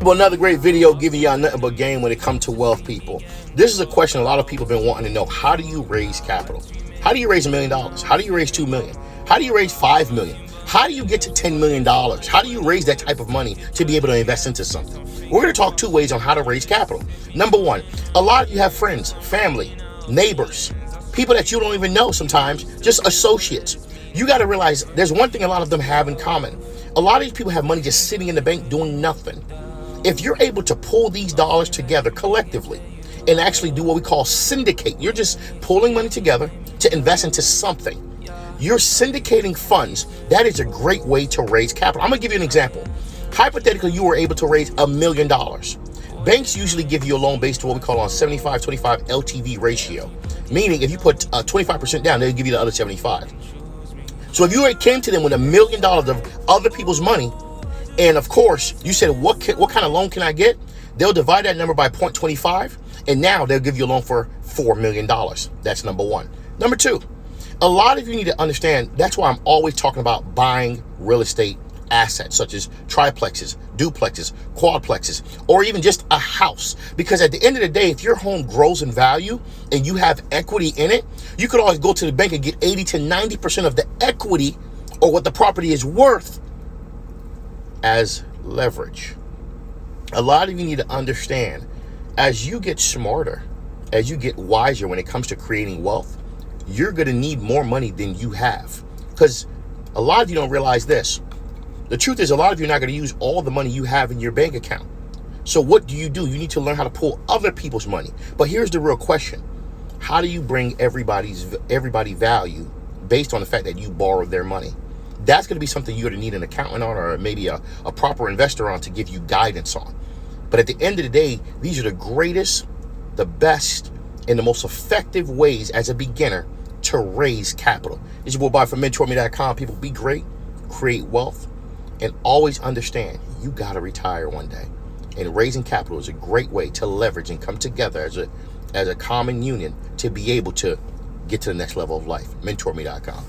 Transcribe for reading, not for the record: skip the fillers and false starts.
Well, another great video giving y'all nothing but game when it comes to wealth, people. This is a question a lot of people have been wanting to know. How do you raise capital? How do you raise $1 million? How do you raise 2 million? How do you raise 5 million? How do you get to $10 million? How do you raise that type of money to be able to invest into something? We're going to talk 2 ways on how to raise capital. Number 1, a lot of you have friends, family, neighbors, people that you don't even know sometimes, just associates. You got to realize there's one thing a lot of them have in common. A lot of these people have money just sitting in the bank doing nothing. If you're able to pull these dollars together collectively and actually do what we call syndicate, you're just pulling money together to invest into something. You're syndicating funds. That is a great way to raise capital. I'm going to give you an example. Hypothetically, you were able to raise $1 million. Banks usually give you a loan based on what we call on 75-25 LTV ratio, meaning if you put 25% down, they'll give you the other 75. So if you came to them with $1 million of other people's money, and of course, you said, what kind of loan can I get? They'll divide that number by 0.25, and now they'll give you a loan for $4 million. That's number 1. Number 2, a lot of you need to understand, that's why I'm always talking about buying real estate assets, such as triplexes, duplexes, quadplexes, or even just a house. Because at the end of the day, if your home grows in value and you have equity in it, you could always go to the bank and get 80 to 90% of the equity or what the property is worth as leverage. A lot of you need to understand, as you get smarter, as you get wiser when it comes to creating wealth, you're going to need more money than you have. Because a lot of you don't realize this. The truth is, a lot of you are not going to use all the money you have in your bank account. So what do? You need to learn how to pull other people's money. But here's the real question. How do you bring everybody value based on the fact that you borrowed their money? That's going to be something you're going to need an accountant on, or maybe a proper investor on, to give you guidance on. But at the end of the day, these are the greatest, the best, and the most effective ways as a beginner to raise capital. This is your boy Bob from Mentourme.com. People, be great, create wealth, and always understand you got to retire one day. And raising capital is a great way to leverage and come together as a common union to be able to get to the next level of life. Mentourme.com.